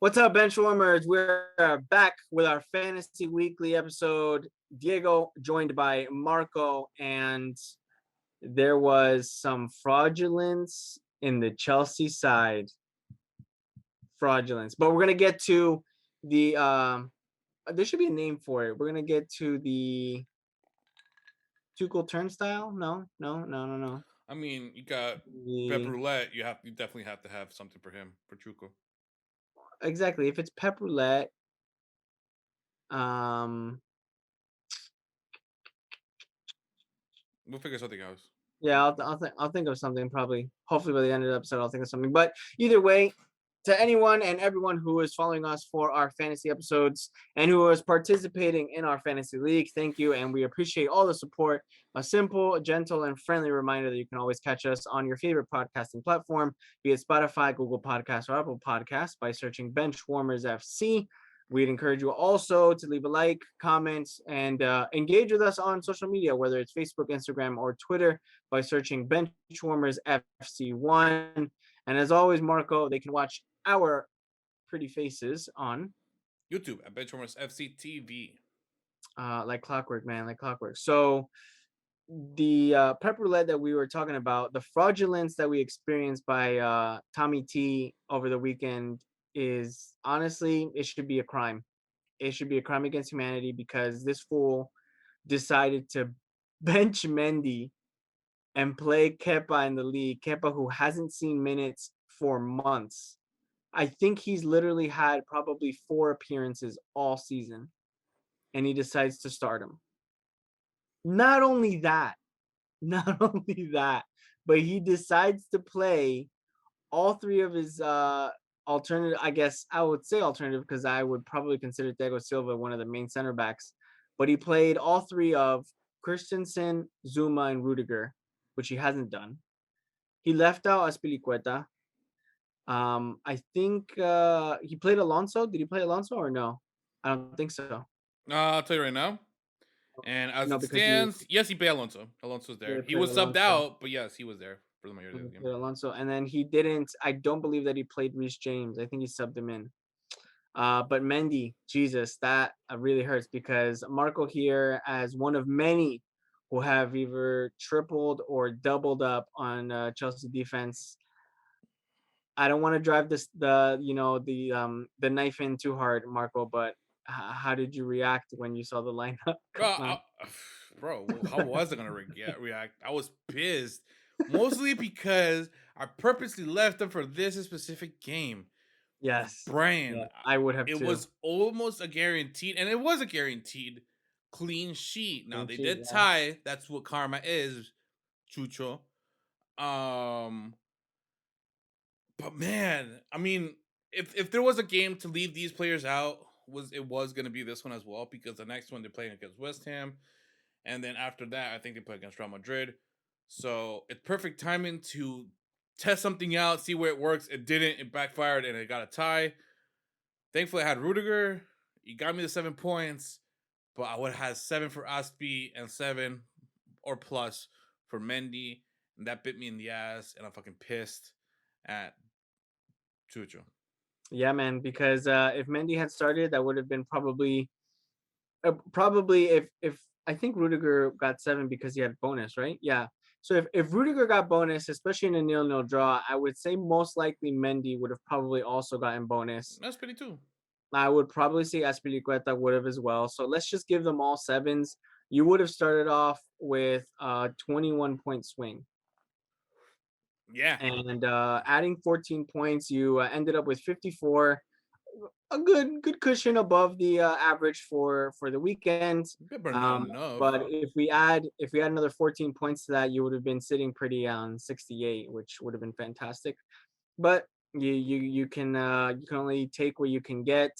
What's up, Benchwarmers? We're back with our Fantasy Weekly episode. Diego joined by Marco, and there was some fraudulence in the Chelsea side. Fraudulence. But we're going to get to the, there should be a name for it. We're going to get to the Tuchel turnstile? No. I mean, you got Pep The, Roulette. You definitely have to have something for him for Chuko. exactly. If it's Pep Roulette, um, We'll figure something else. yeah, I'll think of something probably. Hopefully by the end of the episode, I'll think of something. But either way, to anyone and everyone who is following us for our fantasy episodes and who is participating in our fantasy league, thank you, and we appreciate all the support. A simple, gentle, and friendly reminder that you can always catch us on your favorite podcasting platform, be it Spotify, Google Podcasts, or Apple Podcasts, by searching Benchwarmers FC. We'd encourage you also to leave a like, comment, and engage with us on social media, whether it's Facebook, Instagram, or Twitter, by searching Benchwarmers FC1. And as always, Marco, they can watch our pretty faces on YouTube at Benchwarmers FC TV. like clockwork, man, like clockwork. So the pep roulette that we were talking about, the fraudulence that we experienced by Tommy T over the weekend is honestly, it should be a crime. It should be a crime against humanity because this fool decided to bench Mendy and play Kepa in the league. Kepa, who hasn't seen minutes for months. I think he's literally had probably 4 appearances all season, and he decides to start him. Not only that, but he decides to play all 3 of his alternative. I guess I would say alternative because I would probably consider Thiago Silva one of the main center backs. But he played all 3 of Christensen, Zuma, and Rudiger, which he hasn't done. He left out Aspilicueta. I think he played Alonso. Did he play Alonso or no? I don't think so. I'll tell you right now. And as No, it because he stands, yes, he played Alonso. Alonso's there. He played was subbed Alonso. out, but yes, he was there for the majority of the game. Alonso, and then he didn't. I don't believe that he played Reece James. I think he subbed him in. But Mendy, Jesus, that really hurts because Marco here, as one of many who have either tripled or doubled up on Chelsea defense. I don't want to drive the knife in too hard, Marco. But how did you react when you saw the lineup? Come on. Bro, how was I gonna react? I was pissed, mostly because I purposely left them for this specific game. Yes. Bruyne, Yeah, I would have it too. was almost a guaranteed, and it was a guaranteed clean sheet. Now they did Yeah. tie. That's what karma is, Chucho. But man, I mean, if there was a game to leave these players out, was going to be this one as well, because the next one they're playing against West Ham, and then after that I think they play against Real Madrid. So it's perfect timing to test something out, see where it works. It didn't. It backfired, and it got a tie. Thankfully, I had Rudiger. He got me the 7 points, but I would have had 7 for Aspi and 7 or plus for Mendy, and that bit me in the ass, and I'm fucking pissed at Chucho. Yeah, man. Because if Mendy had started, that would have been probably if I think Rudiger got 7 because he had bonus, right? Yeah. So if Rudiger got bonus, especially in a 0-0 draw, I would say most likely Mendy would have probably also gotten bonus. That's pretty too. I would probably say Aspilicueta would have as well. So let's just give them all 7s. You would have started off with a 21-point swing. Yeah. And adding 14 points, you ended up with 54. A good cushion above the average for the weekend. But not enough. But if we add another 14 points to that, you would have been sitting pretty on 68, which would have been fantastic. But you can only take what you can get.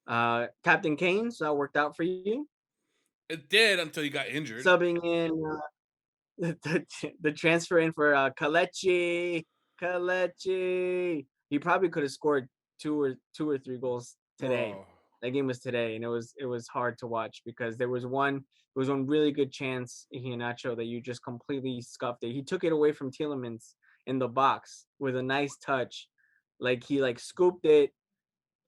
Captain Kane, so that worked out for you. It did until you got injured. Subbing in the transfer in for Kelechi. He probably could have scored two or three goals today. Bro. That game was today, and it was hard to watch because there was one really good chance, Iheanacho, that you just completely scuffed it. He took it away from Tielemans in the box with a nice touch. Like he scooped it,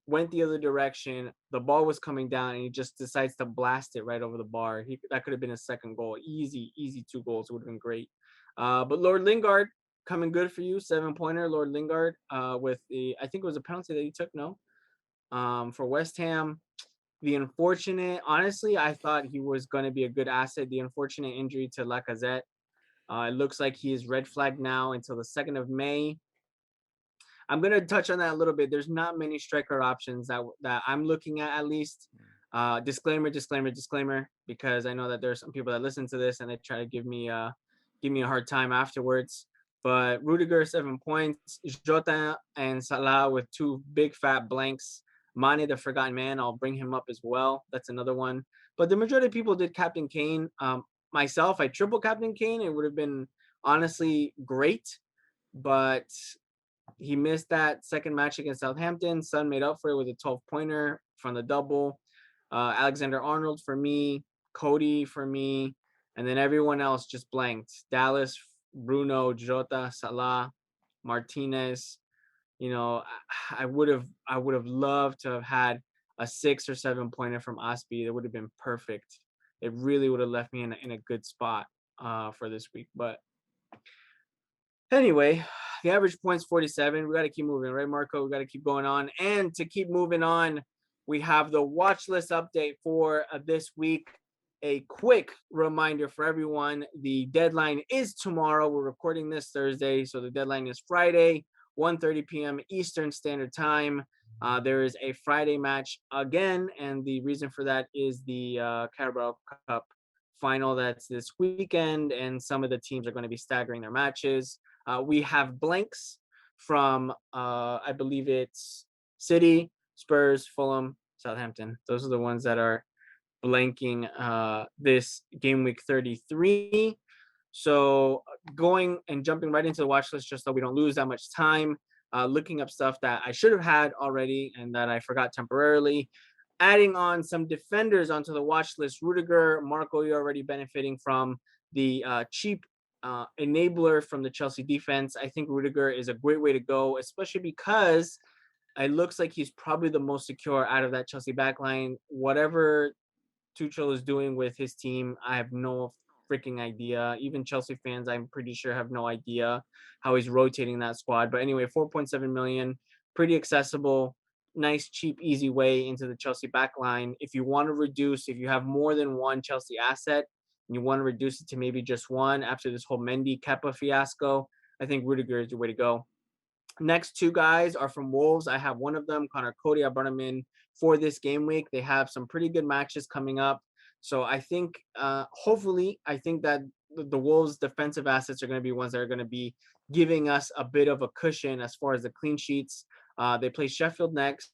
went the other direction. The ball was coming down, and he just decides to blast it right over the bar. That could have been a second goal. Easy, easy 2 goals. It would have been great. But Lord Lingard coming good for you. 7-pointer, Lord Lingard, with I think it was a penalty that he took, no? For West Ham. Honestly, I thought he was going to be a good asset. The unfortunate injury to Lacazette. It looks like he is red flagged now until the 2nd of May. I'm gonna touch on that a little bit. There's not many striker options that I'm looking at least. Disclaimer, disclaimer, disclaimer, because I know that there's some people that listen to this and they try to give me a hard time afterwards. But Rudiger 7 points, Jota and Salah with 2 big fat blanks. Mane the forgotten man, I'll bring him up as well. That's another one. But the majority of people did Captain Kane. Myself, I triple Captain Kane. It would have been honestly great, but he missed that second match against Southampton. Son made up for it with a 12-pointer from the double. Alexander Arnold for me, Cody for me, and then everyone else just blanked. Dallas, Bruno, Jota, Salah, Martinez. I would have loved to have had a 6 or 7 pointer from Osby. That would have been perfect. It really would have left me in a good spot for this week. But anyway, the average point's 47. We got to keep moving, right, Marco? We got to keep going on. And to keep moving on, we have the watch list update for this week. A quick reminder for everyone, the deadline is tomorrow. We're recording this Thursday, so the deadline is Friday, 1:30 p.m. Eastern Standard Time. There is a Friday match again, and the reason for that is the Carabao Cup final that's this weekend, and some of the teams are going to be staggering their matches. We have blanks from, I believe it's City, Spurs, Fulham, Southampton. Those are the ones that are blanking this game week 33. So going and jumping right into the watch list just so we don't lose that much time, looking up stuff that I should have had already and that I forgot temporarily. Adding on some defenders onto the watch list. Rudiger, Marco, you're already benefiting from the cheap enabler from the Chelsea defense. I think Rudiger is a great way to go, especially because it looks like he's probably the most secure out of that Chelsea backline. Whatever Tuchel is doing with his team, I have no freaking idea. Even Chelsea fans, I'm pretty sure, have no idea how he's rotating that squad. But anyway, 4.7 million, pretty accessible, nice, cheap, easy way into the Chelsea backline. If you want to reduce, if you have more than one Chelsea asset and you want to reduce it to maybe just one after this whole Mendy Kepa fiasco, I think Rudiger is the way to go. Next 2 guys are from Wolves. I have one of them, Connor Cody. I brought him in for this game week. They have some pretty good matches coming up. So I think, hopefully, I think that the Wolves' defensive assets are going to be ones that are going to be giving us a bit of a cushion as far as the clean sheets. They play Sheffield next.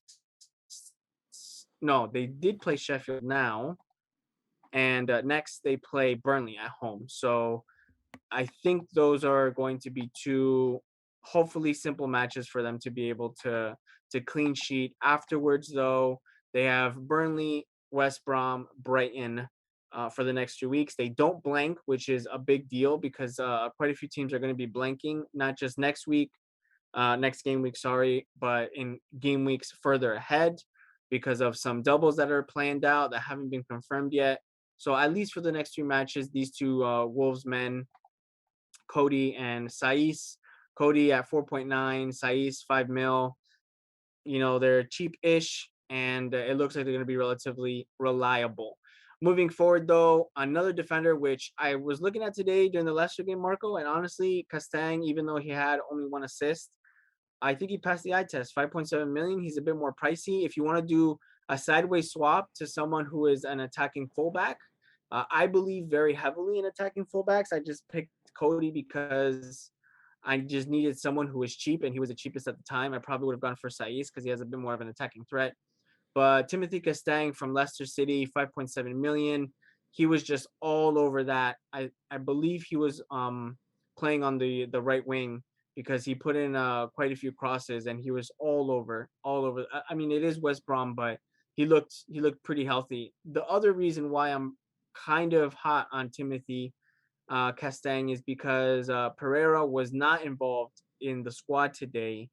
No, they did play Sheffield now. And next they play Burnley at home. So I think those are going to be 2 hopefully simple matches for them to be able to clean sheet. Afterwards, though, they have Burnley, West Brom, Brighton for the next 2 weeks. They don't blank, which is a big deal because quite a few teams are going to be blanking, not just next week, next game week, sorry, but in game weeks further ahead because of some doubles that are planned out that haven't been confirmed yet. So at least for the next 2 matches, these 2 Wolves men, Cody and Saiss. Cody at 4.9, Saiss 5 mil. They're cheap-ish, and it looks like they're going to be relatively reliable. Moving forward, though, another defender, which I was looking at today during the Leicester game, Marco, and honestly, Castang, even though he had only 1 assist, I think he passed the eye test. 5.7 million. He's a bit more pricey. If you want to do a sideways swap to someone who is an attacking fullback, I believe very heavily in attacking fullbacks. I just picked Cody because I just needed someone who was cheap, and he was the cheapest at the time. I probably would have gone for Saiss because he has a bit more of an attacking threat. But Timothy Castang from Leicester City, 5.7 million. He was just all over that. I believe he was playing on the right wing because he put in quite a few crosses and he was all over. I mean, it is West Brom, but he looked pretty healthy. The other reason why I'm kind of hot on Timothy Castang is because Pereira was not involved in the squad today,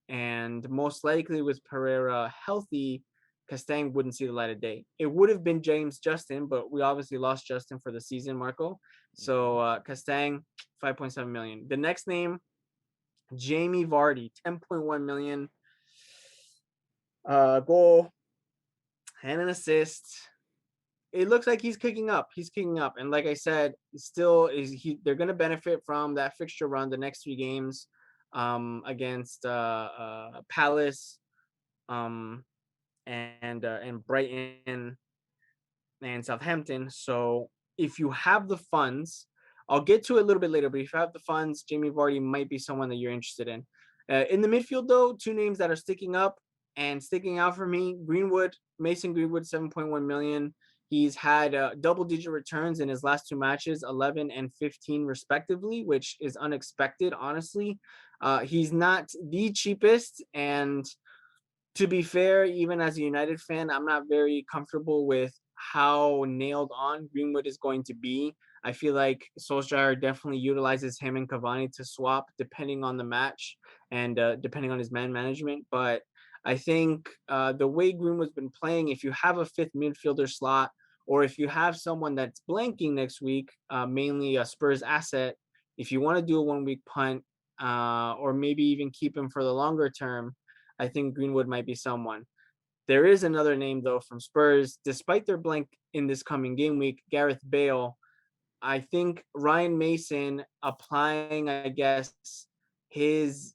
And most likely with Pereira healthy, Castang wouldn't see the light of day. It would have been James Justin, but we obviously lost Justin for the season, Marco. So Mhm. Castang, 5.7 million. The next name, Jamie Vardy, 10.1 million. Goal and an assist. It looks like he's kicking up. He's kicking up, and like I said, still is he. They're going to benefit from that fixture run the next 3 games, against Palace, um, and Brighton and Southampton. So if you have the funds, I'll get to it a little bit later. But if you have the funds, Jamie Vardy might be someone that you're interested in. In the midfield, though, 2 names that are sticking up and sticking out for me: Greenwood, Mason Greenwood, 7.1 million. He's had double-digit returns in his last 2 matches, 11 and 15 respectively, which is unexpected, honestly. He's not the cheapest, and to be fair, even as a United fan, I'm not very comfortable with how nailed on Greenwood is going to be. I feel like Solskjaer definitely utilizes him and Cavani to swap depending on the match and depending on his man management. But I think the way Greenwood's been playing, if you have a fifth midfielder slot, or if you have someone that's blanking next week, mainly a Spurs asset, if you want to do a 1 week punt, or maybe even keep him for the longer term, I think Greenwood might be someone. There is another name though from Spurs, despite their blank in this coming game week, Gareth Bale. I think Ryan Mason applying, I guess, his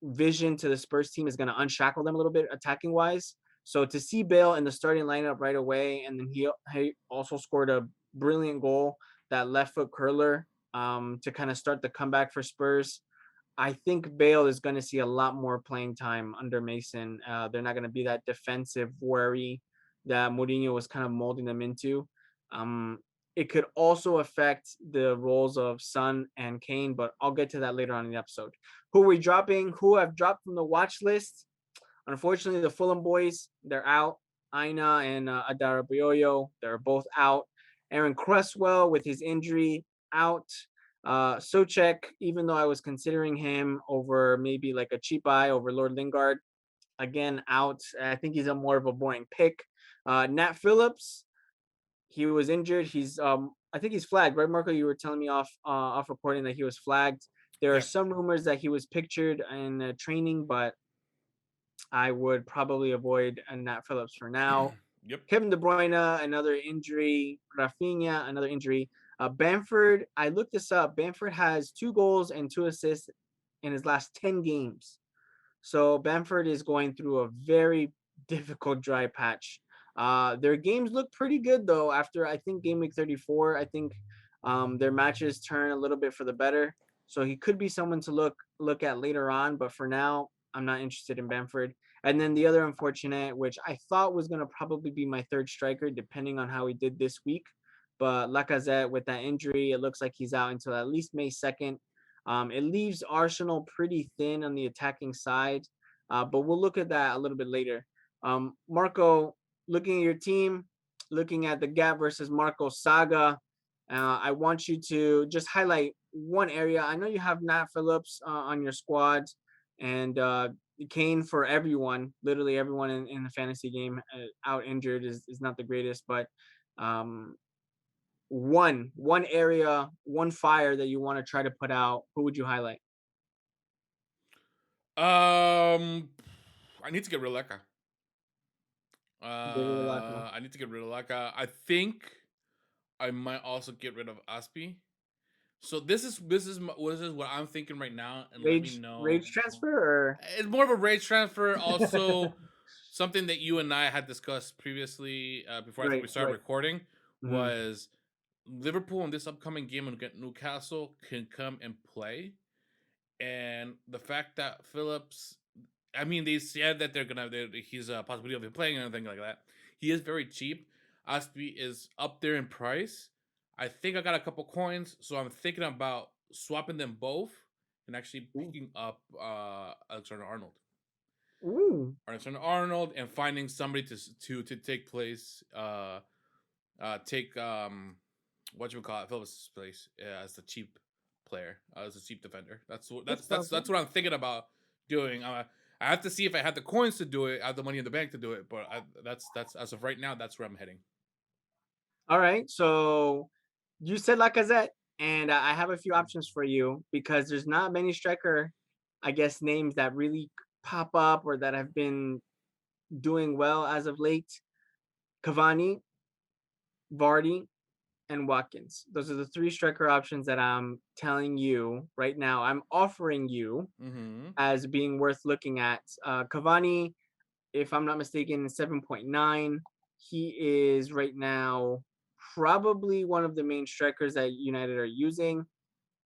vision to the Spurs team is going to unshackle them a little bit attacking wise. So to see Bale in the starting lineup right away, and then he also scored a brilliant goal, that left foot curler, to kind of start the comeback for Spurs. I think Bale is going to see a lot more playing time under Mason. They're not going to be that defensive worry that Mourinho was kind of molding them into. Um, it could also affect the roles of Son and Kane, but I'll get to that later on in the episode. Who are we dropping? Who have dropped from the watch list? Unfortunately, the Fulham boys, they're out. Aina and Adarabioyo, they're both out. Aaron Cresswell with his injury, out. Socek, even though I was considering him over maybe like a cheap buy over Lord Lingard, again, out. I think he's a more of a boring pick. Nat Phillips, he was injured. I think he's flagged, right, Marco? You were telling me off recording that he was flagged. There are Yeah. some rumors that he was pictured in training, but I would probably avoid Nat Phillips for now. Yep. Kevin De Bruyne, another injury. Rafinha, another injury. Bamford, I looked this up. Bamford has 2 goals and 2 assists in his last 10 games. So Bamford is going through a very difficult dry patch. Their games look pretty good though. After I think game week 34, I think their matches turn a little bit for the better. So he could be someone to look at later on. But for now, I'm not interested in Bamford. And then the other unfortunate, which I thought was going to probably be my third striker, depending on how he did this week. But Lacazette with that injury, it looks like he's out until at least May 2nd. It leaves Arsenal pretty thin on the attacking side, but we'll look at that a little bit later. Marco, looking at your team, looking at the Gap versus Marco saga, I want you to just highlight one area. I know you have Nat Phillips on your squad, and Kane for everyone, literally everyone in the fantasy game out injured is not the greatest, but um, one area, one fire that you want to try to put out, who would you highlight? I need to get rid of Leka. David Lacano. I need to get rid of Leka. I think I might also get rid of Aspi. So this is what I'm thinking right now, and let me know. Rage transfer or It's more of a rate transfer. Also, something that you and I had discussed previously before I think we right, started right. recording Mhm. was Liverpool in this upcoming game against Newcastle can come and play, and the fact that Phillips, I mean, they said that he's a possibility of him playing and anything like that. He is very cheap. Aspi is up there in price. I think I got a couple coins, so I'm thinking about swapping them both and actually Ooh. picking up Alexander Arnold. Ooh. Alexander Arnold and finding somebody to take place, take what you would call it, Phillips' place as the cheap player, as a cheap defender. That's what It's that's possible. what I'm thinking about doing. I have to see if I had the coins to do it, I have the money in the bank to do it, but that's as of right now, that's where I'm heading. All right. So you said Lacazette, and I have a few Mm. options for you because there's not many striker, I guess, names that really pop up or that have been doing well as of late. Cavani, Vardy, and Watkins. Those are the three striker options that I'm telling you right now. I'm offering you Mhm. as being worth looking at. Cavani, if I'm not mistaken, is 7.9. He is right now probably one of the main strikers that United are using.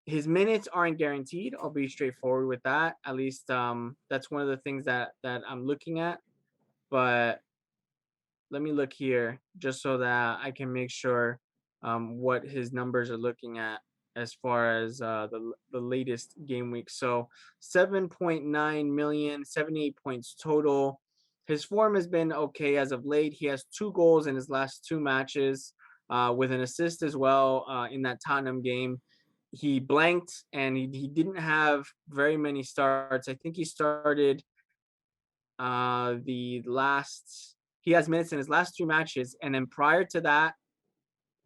His minutes aren't guaranteed. I'll be straightforward with that. At least that's one of the things that I'm looking at. But let me look here just so that I can make sure what his numbers are looking at as far as the latest game week. So 7.9 million, 78 points total. His form has been okay as of late. He has 2 goals in his last 2 matches, with an assist as well in that Tottenham game. He blanked and he didn't have very many starts. I think he started the last he has minutes in his last 2 matches, and then prior to that,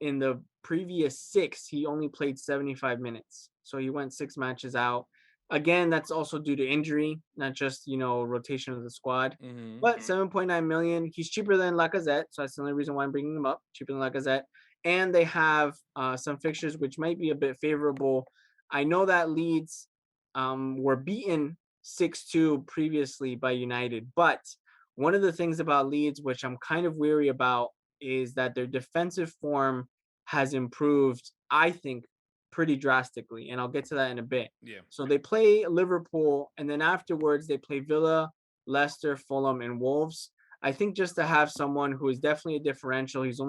in the previous 6, he only played 75 minutes. So he went 6 matches out. Again, that's also due to injury, not just, rotation of the squad. Mhm. But 7.9 million, he's cheaper than Lacazette, so that's the only reason why I'm bringing him up, cheaper than Lacazette. And they have some fixtures which might be a bit favorable. I know that Leeds were beaten 6-2 previously by United, but one of the things about Leeds, which I'm kind of weary about, is that their defensive form has improved, I think, pretty drastically. And I'll get to that in a bit. Yeah. So they play Liverpool, and then afterwards they play Villa, Leicester, Fulham, and Wolves. I think just to have someone who is definitely a differential. He's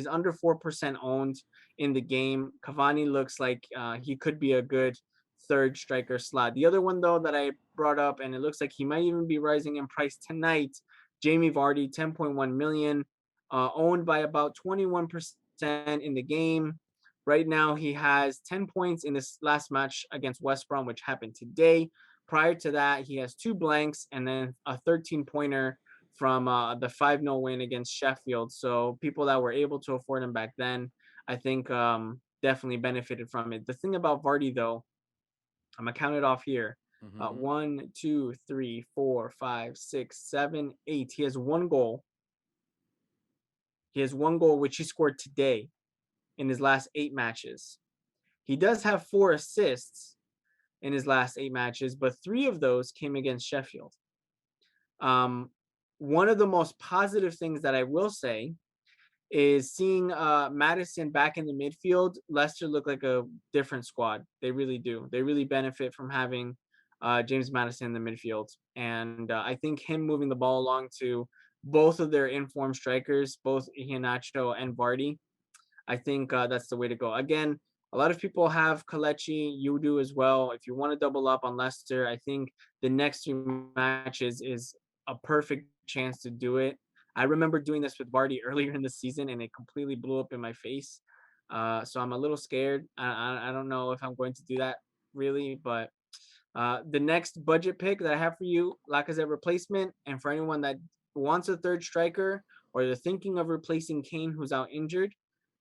under 4% owned in the game. Cavani looks like he could be a good third striker slot. The other one though that I brought up, and it looks like he might even be rising in price tonight. Jamie Vardy, 10.1 million, owned by about 21% in the game. Right now, he has 10 points in this last match against West Brom, which happened today. Prior to that, he has 2 blanks and then a 13-pointer from the 5-0 win against Sheffield. So people that were able to afford him back then, I think definitely benefited from it. The thing about Vardy, though, I'm gonna count it off here. Mhm. 1, 2, 3, 4, 5, 6, 7, 8. He has 1 goal. He has 1 goal, which he scored today in his last 8 matches. He does have 4 assists in his last 8 matches, but 3 of those came against Sheffield. Um, one of the most positive things that I will say is seeing Madison back in the midfield. Leicester look like a different squad. They really do. They really benefit from having James Madison in the midfield, and I think him moving the ball along to both of their informed strikers, both Iheanacho and Vardy, I think that's the way to go. Again, a lot of people have Kalechi. You do as well. If you want to double up on Leicester, I think the next 3 matches is a perfect chance to do it. I remember doing this with Vardy earlier in the season, and it completely blew up in my face. So I'm a little scared. I don't know if I'm going to do that really, but the next budget pick that I have for you, Lacazette replacement, and for anyone that wants a third striker or they're thinking of replacing Kane, who's out injured,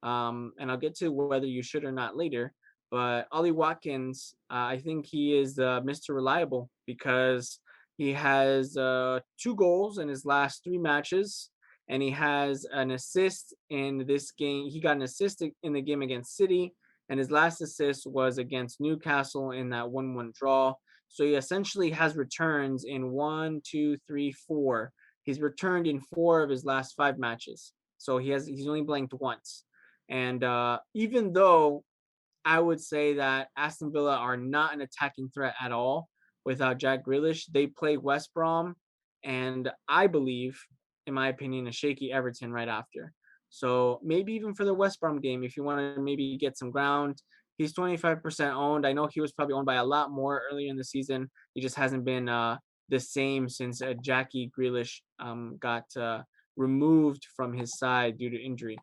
and I'll get to whether you should or not later. But Ollie Watkins, I think he is Mr. Reliable because he has 2 goals in his last 3 matches, and he has an assist in this game. He got an assist in the game against City, and his last assist was against Newcastle in that 1-1 draw. So he essentially has returns in one, two, three, four. He's returned in 4 of his last 5 matches. So he's only blanked once. And even though I would say that Aston Villa are not an attacking threat at all without Jack Grealish, they play West Brom, and I believe, in my opinion, a shaky Everton right after. So maybe even for the West Brom game, if you want to maybe get some ground, he's 25% owned. I know he was probably owned by a lot more earlier in the season. He just hasn't been the same since Jackie Grealish got removed from his side due to injury.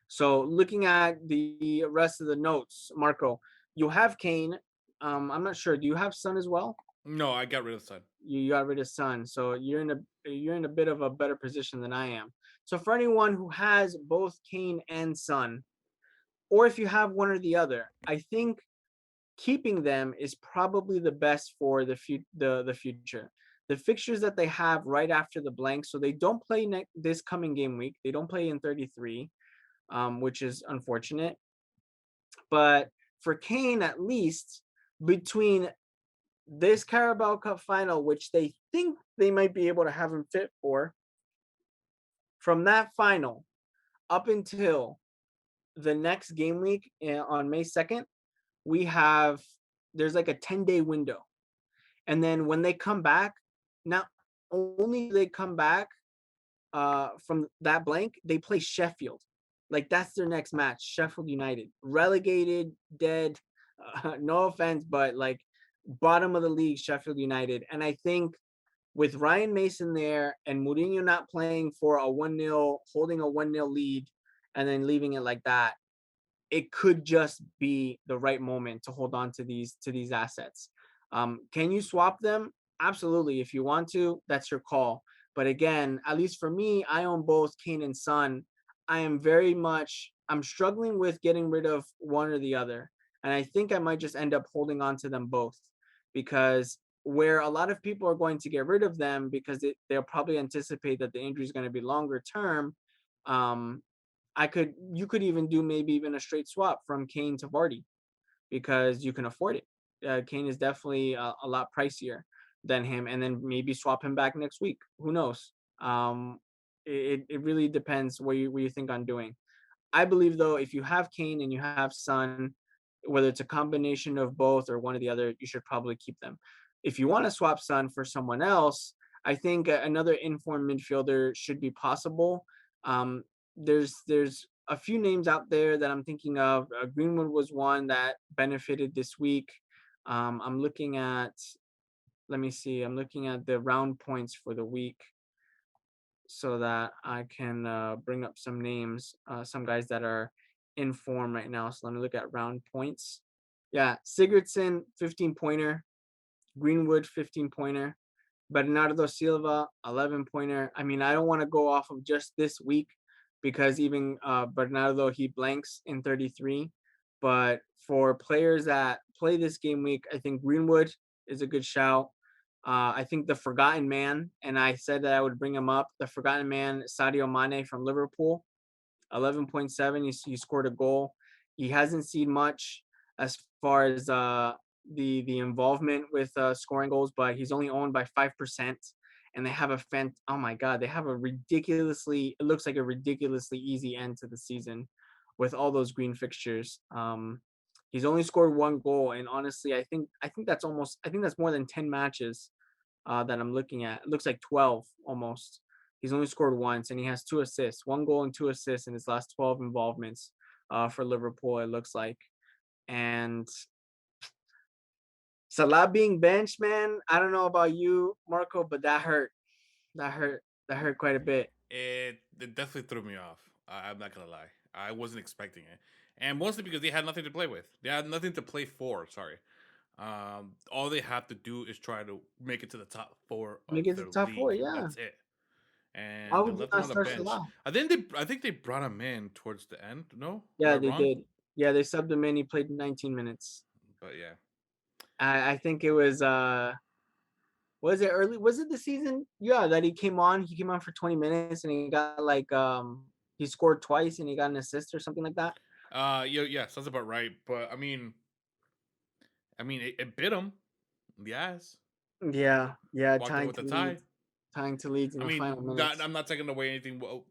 So looking at the rest of the notes, Marco, you have Kane. I'm not sure. Do you have Son as well? No, I got rid of Son. You got rid of Son, so you're in a bit of a better position than I am. So for anyone who has both Kane and Son, or if you have one or the other, I think keeping them is probably the best for the future. The fixtures that they have right after the blank, so they don't play this coming game week. They don't play in 33, which is unfortunate. But for Kane, at least between this Carabao Cup final, which they think they might be able to have him fit for, from that final up until the next game week on May 2nd, we have there's like a 10-day window. And then when they come back, not only do they come back from that blank, they play Sheffield. Like that's their next match, Sheffield United, relegated, dead. No offense, but like bottom of the league, Sheffield United. And I think with Ryan Mason there and Mourinho not playing for a 1-0, holding a 1-0 lead, and then leaving it like that, it could just be the right moment to hold on to these assets. Can you swap them? Absolutely. If you want to, that's your call. But again, at least for me, I own both Kane and Son. I'm struggling with getting rid of one or the other. And I think I might just end up holding on to them both because where a lot of people are going to get rid of them because they'll probably anticipate that the injury is going to be longer term. Um, you could even do maybe even a straight swap from Kane to Vardy because you can afford it. Kane is definitely a lot pricier than him, and then maybe swap him back next week. Who knows? It really depends what you think on doing. I believe though, if you have Kane and you have Son, whether it's a combination of both or one or the other, you should probably keep them. If you want to swap Son for someone else, I think another informed midfielder should be possible. Um, there's a few names out there that I'm thinking of. Greenwood was one that benefited this week. I'm looking at, let me see, I'm looking at the round points for the week so that I can bring up some names, some guys that are in form right now. So let me look at round points. Yeah, Sigurdsson, 15 pointer. Greenwood, 15 pointer. Bernardo Silva, 11 pointer. I mean, I don't want to go off of just this week because even Bernardo, he blanks in 33. But for players that play this game week, I think Greenwood is a good shout. I think the Forgotten Man, and I said that I would bring him up. The Forgotten Man, Sadio Mane from Liverpool, 11.7. He scored a goal. He hasn't seen much as far as the involvement with scoring goals, but he's only owned by 5%. And they have oh my god, they have it looks like a ridiculously easy end to the season with all those green fixtures. He's only scored one goal, and honestly, I think that's more than 10 matches that I'm looking at. It looks like 12 almost. He's only scored once, and he has 2 assists, 1 goal and 2 assists in his last 12 involvements for Liverpool. It looks like, and Salah being benched, man. I don't know about you, Marco, but that hurt. That hurt. That hurt quite a bit. It definitely threw me off. I'm not gonna lie. I wasn't expecting it, and mostly because they had nothing to play with. They had nothing to play for. Sorry. All they have to do is try to make it to the top four Make of it to their the top four, league. yeah. That's it. Why And they would you left him not on the start bench. Salah? I think they brought him in towards the end. No, am Yeah, I they wrong? did. Yeah, they subbed him in. He played 19 minutes. But yeah. I think it was it early? Was it the season? Yeah, that he came on. He came on for 20 minutes and he got like he scored twice and he got an assist or something like that. Yeah, sounds about right. But it bit him in the ass, Yeah, yeah, walked away with the tie. tying to Leeds in I the mean, final minutes. I'm not taking away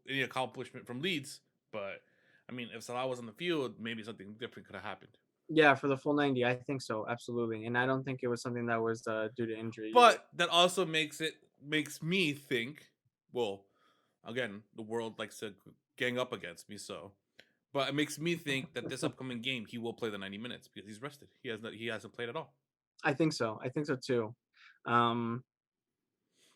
any accomplishment from Leeds, but I mean, if Salah was on the field, maybe something different could have happened. Yeah, for the full 90, I think so, absolutely. And I don't think it was something that was due to injury either. But that also makes me think. Well, again, the world likes to gang up against me, so. But it makes me think that this upcoming game he will play the 90 minutes because he's rested. He hasn't played at all. I think so. I think so too. Um,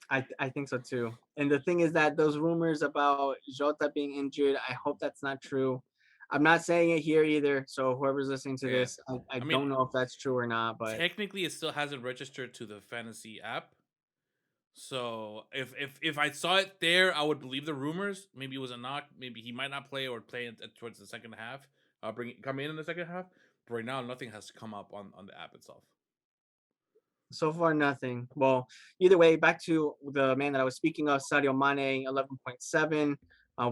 I think so too. And the thing is that those rumors about Jota being injured, I hope that's not true. I'm not saying it here either. So whoever's listening to Yeah. this, I I mean, don't know if that's true or not, but technically, it still hasn't registered to the fantasy app. So if I saw it there, I would believe the rumors. Maybe it was a knock. Maybe he might not play or play towards the second half. Come in the second half. But right now, nothing has come up on the app itself. so far nothing. Well, either way, back to the man that I was speaking of, Sadio Mane, 11.7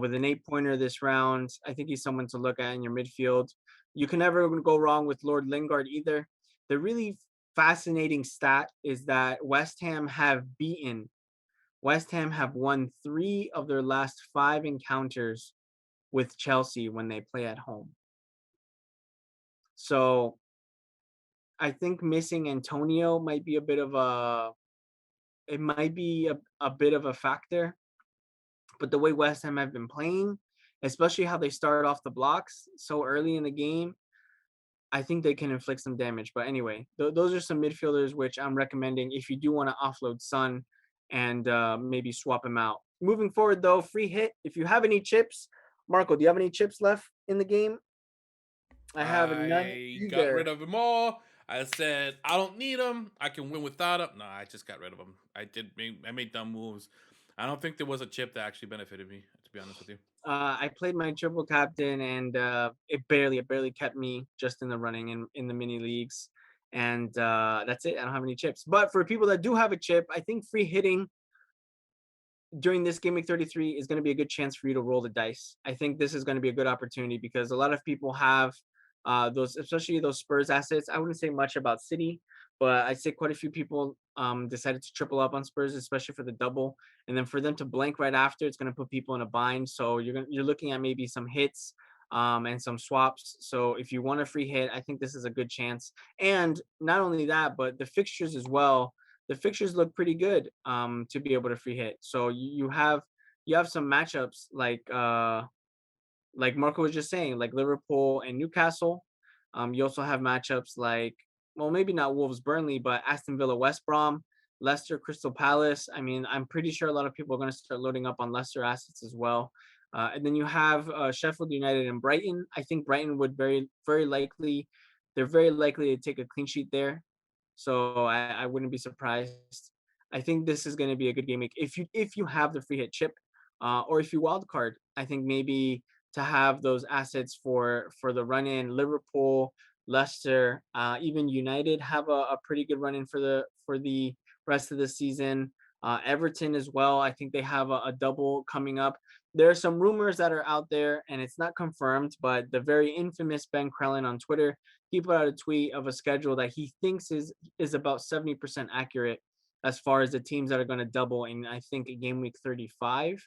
with an 8 pointer this round. I think he's someone to look at in your midfield. You can never go wrong with Lord Lingard either. The really fascinating stat is that West Ham have won 3 of their last 5 encounters with Chelsea when they play at home. So I think missing Antonio might be a bit of a it might be a bit of a factor. But the way West Ham have been playing, especially how they start off the blocks so early in the game, I think they can inflict some damage. But anyway, those are some midfielders which I'm recommending if you do want to offload Son and maybe swap him out. Moving forward, though, free hit. If you have any chips, Marco, do you have any chips left in the game? I have none I got rid either. of them all. I said I don't need them. I can win without them. No, I just got rid of them. I made dumb moves. I don't think there was a chip that actually benefited me. To be honest with you. I played my triple captain, and it barely kept me just in the running in the mini leagues, and that's it. I don't have any chips. But for people that do have a chip, I think free hitting during this Game Week 33 is going to be a good chance for you to roll the dice. I think this is going to be a good opportunity because a lot of people have those, especially those Spurs assets. I wouldn't say much about City, but I'd say quite a few people decided to triple up on Spurs, especially for the double. And then for them to blank right after, it's going to put people in a bind. So you're looking at maybe some hits and some swaps. So if you want a free hit, I think this is a good chance. And not only that, but the fixtures as well, the fixtures look pretty good to be able to free hit. So you have some matchups like Marco was just saying, like Liverpool and Newcastle. You also have matchups like, well, maybe not Wolves Burnley, but Aston Villa West Brom, Leicester Crystal Palace. I mean, I'm pretty sure a lot of people are going to start loading up on Leicester assets as well. And then you have Sheffield United and Brighton. I think Brighton would very likely, they're very likely to take a clean sheet there. So I wouldn't be surprised. I think this is going to be a good game week if you have the free hit chip, or if you wild card. I think maybe to have those assets for the run in. Liverpool, Leicester, even United have a pretty good run in for the rest of the season. Everton as well. I think they have a double coming up. There are some rumors that are out there, and it's not confirmed, but the very infamous Ben Krellin on Twitter, he put out a tweet of a schedule that he thinks is about 70% accurate as far as the teams that are going to double in, I think, game week 35.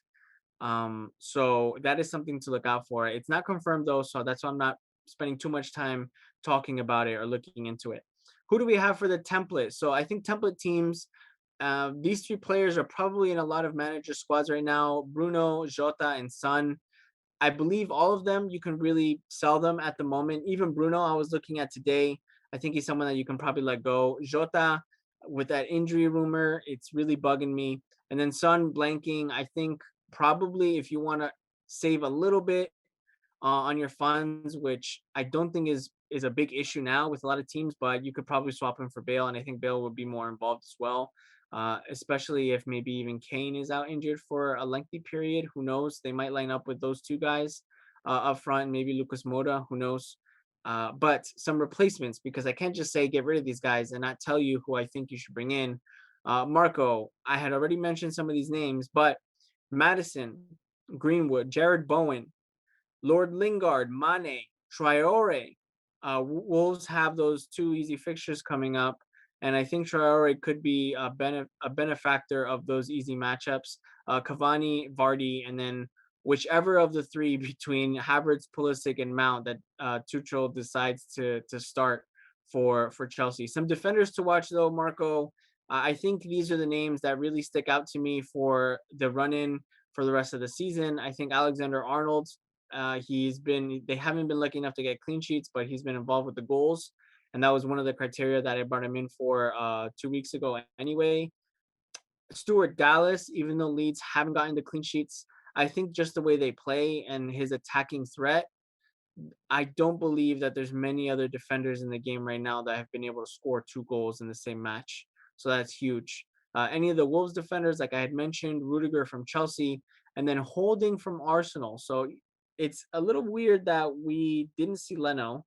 So that is something to look out for. It's not confirmed though, so that's why I'm not spending too much time talking about it or looking into it. Who do we have for the template? So I think template teams, these 3 players are probably in a lot of manager squads right now. Bruno, Jota, and Son. I believe all of them, you can really sell them at the moment. Even Bruno, I was looking at today. I think he's someone that you can probably let go. Jota, with that injury rumor, it's really bugging me. And then Son blanking, I think probably if you want to save a little bit on your funds, which I don't think is a big issue now with a lot of teams, but you could probably swap him for Bale, and I think Bale would be more involved as well. Especially if maybe even Kane is out injured for a lengthy period. Who knows? They might line up with those 2 guys up front, maybe Lucas Moura. Who knows? But some replacements, because I can't just say get rid of these guys and not tell you who I think you should bring in. Marco, I had already mentioned some of these names, but Madison, Greenwood, Jared Bowen, Lord Lingard, Mane, Traore. Wolves have those 2 easy fixtures coming up, and I think Traore could be a benefactor of those easy matchups. Cavani, Vardy, and then whichever of the 3 between Havertz, Pulisic, and Mount that Tuchel decides to start for Chelsea. Some defenders to watch though, Marco. I think these are the names that really stick out to me for the run-in for the rest of the season. I think Alexander Arnold, they haven't been lucky enough to get clean sheets, but he's been involved with the goals. And that was one of the criteria that I brought him in for 2 weeks ago anyway. Stuart Dallas, even though Leeds haven't gotten the clean sheets, I think just the way they play and his attacking threat, I don't believe that there's many other defenders in the game right now that have been able to score 2 goals in the same match. So that's huge. Any of the Wolves defenders, like I had mentioned, Rudiger from Chelsea, and then Holding from Arsenal. So it's a little weird that we didn't see Leno,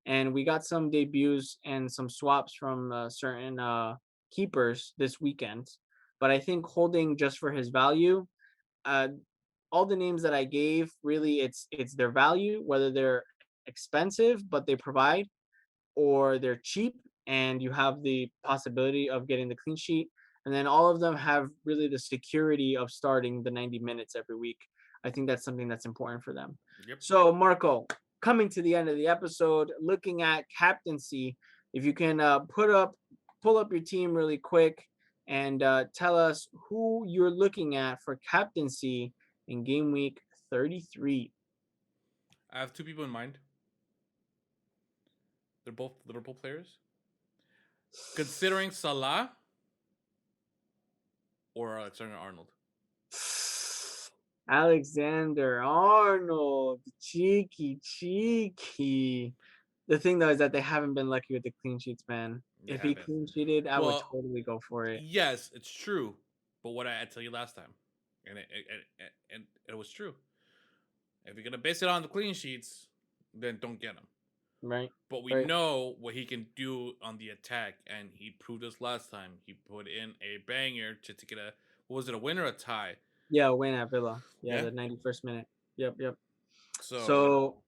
and we got some debuts and some swaps from certain keepers this weekend. But I think Holding, just for his value, uh, all the names that I gave, really, it's their value, whether they're expensive but they provide, or they're cheap and you have the possibility of getting the clean sheet. And then all of them have really the security of starting the 90 minutes every week. I think that's something that's important for them. Yep. So, Marco, coming to the end of the episode, looking at captaincy, if you can pull up your team really quick and tell us who you're looking at for captaincy in game week 33. I have two people in mind. They're both Liverpool players. Considering Salah or Alexander Arnold. Alexander Arnold, cheeky. The thing though is that they haven't been lucky with the clean sheets, man. They If he haven't. clean sheeted, I would Well, totally go for it. yes, it's true. But what I tell you last time, and it was true. If you're gonna base it on the clean sheets, then don't get him. Right? But we Right. know what he can do on the attack, and he proved us last time. He put in a banger to get a, what was it, a win or a tie? Yeah, win at Villa. Yeah, Yeah. the 91st minute. Yep. So So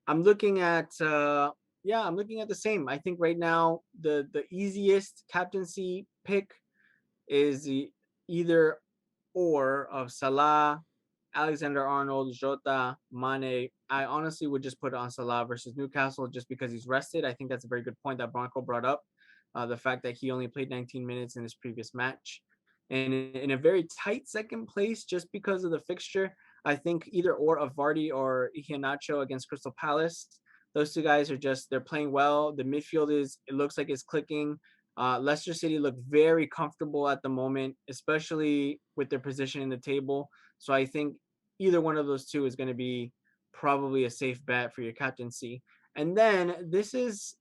I'm looking at I'm looking at the same. I think right now the easiest captaincy pick is the either or of Salah, Alexander Arnold, Jota, Mane. I honestly would just put on Salah versus Newcastle just because he's rested. I think that's a very good point that Bronco brought up. The fact that he only played 19 minutes in his previous match. And in a very tight second place, just because of the fixture, I think either or of Vardy or Iheanacho against Crystal Palace. Those two guys are just, they're playing well. The midfield it looks like it's clicking. Leicester City look very comfortable at the moment, especially with their position in the table. So I think either one of those two is going to be probably a safe bet for your captaincy. And then this is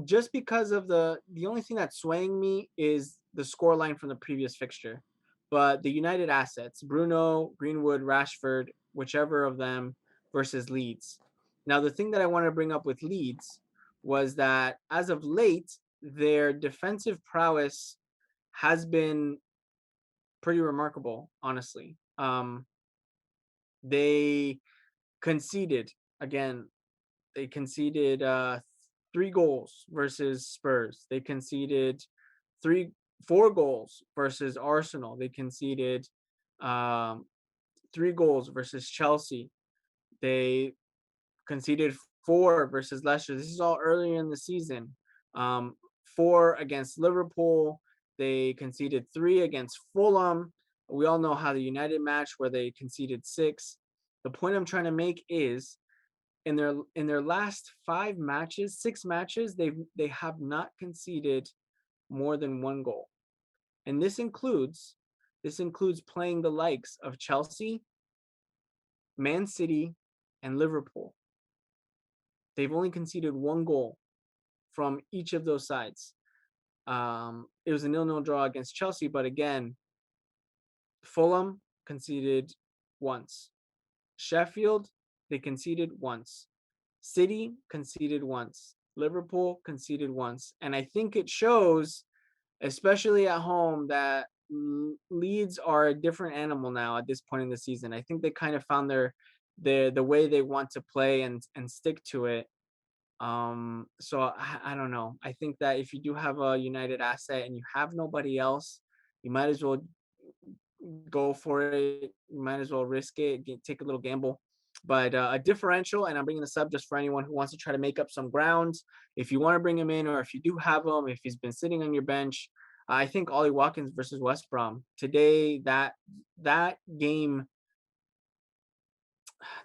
just because of the only thing that's swaying me is the score line from the previous fixture. But the United assets, Bruno, Greenwood, Rashford, whichever of them versus Leeds. Now, the thing that I want to bring up with Leeds was that as of late, their defensive prowess has been pretty remarkable, honestly. They conceded again. They conceded 3 goals versus Spurs. They conceded three, 4 goals versus Arsenal. They conceded um, 3 goals versus Chelsea. They conceded 4 versus Leicester. This is all earlier in the season. 4 against Liverpool. They conceded 3 against Fulham. We all know how the United match where they conceded 6. The point I'm trying to make is in their last 5 matches, 6 matches, they have not conceded more than 1 goal. And this includes playing the likes of Chelsea, Man City, and Liverpool. They've only conceded 1 goal from each of those sides. It was a 0-0 draw against Chelsea, but again, Fulham conceded once. Sheffield, they conceded once. City conceded once. Liverpool conceded once. And I think it shows, especially at home, that Leeds are a different animal now at this point in the season. I think they kind of found the way they want to play and stick to it. So I don't know. I think that if you do have a United asset and you have nobody else, you might as well go for it. You might as well risk it, take a little gamble. But a differential, and I'm bringing this up just for anyone who wants to try to make up some ground. If you want to bring him in, or if you do have him, if he's been sitting on your bench, I think Ollie Watkins versus West Brom today. That game,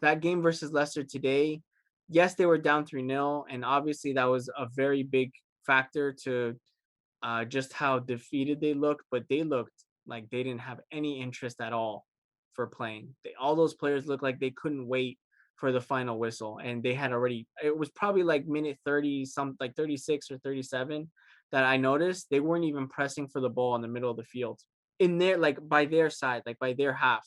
that game versus Leicester today. Yes, they were down 3-0, and obviously that was a very big factor to just how defeated they looked, but they looked like they didn't have any interest at all for playing. All those players looked like they couldn't wait for the final whistle, and they had already. It was probably like minute 30, some like 36 or 37, that I noticed they weren't even pressing for the ball in the middle of the field, in their like by their side, like by their half.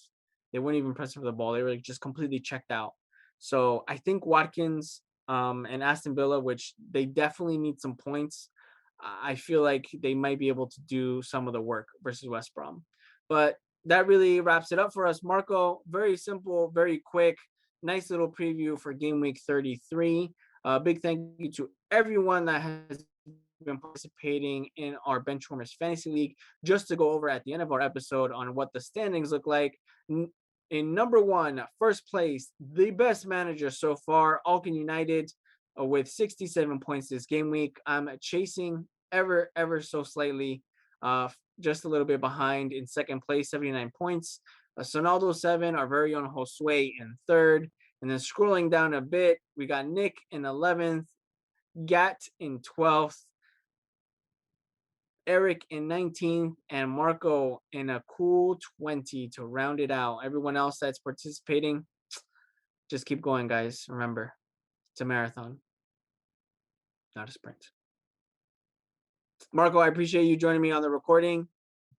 They weren't even pressing for the ball. They were like just completely checked out. So I think Watkins and Aston Villa, which they definitely need some points. I feel like they might be able to do some of the work versus West Brom. But that really wraps it up for us, Marco. Very simple, very quick, nice little preview for Game Week 33. Big thank you to everyone that has been participating in our Benchwarmers Fantasy League. Just to go over at the end of our episode on what the standings look like. In number one, first place, the best manager so far, Alkin United, with 67 points this game week. I'm chasing ever so slightly, just a little bit behind in second place, 79 points. Sonaldo 7, our very own Josue in third. And then scrolling down a bit, we got Nick in 11th, Gat in 12th, Eric in 19th, and Marco in a cool 20 to round it out. Everyone else that's participating, just keep going, guys. Remember, it's a marathon, not a sprint. Marco, I appreciate you joining me on the recording.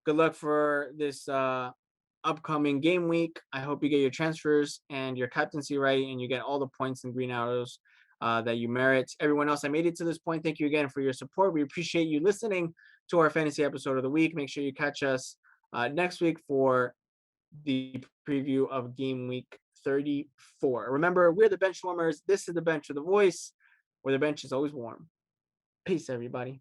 Good luck for this upcoming game week. I hope you get your transfers and your captaincy right, and you get all the points and green arrows that you merit. Everyone else, I made it to this point. Thank you again for your support. We appreciate you listening to our fantasy episode of the week. Make sure you catch us next week for the preview of Game Week 34. Remember, we're the Benchwarmers. This is the bench with the voice, where the bench is always warm. Peace, everybody.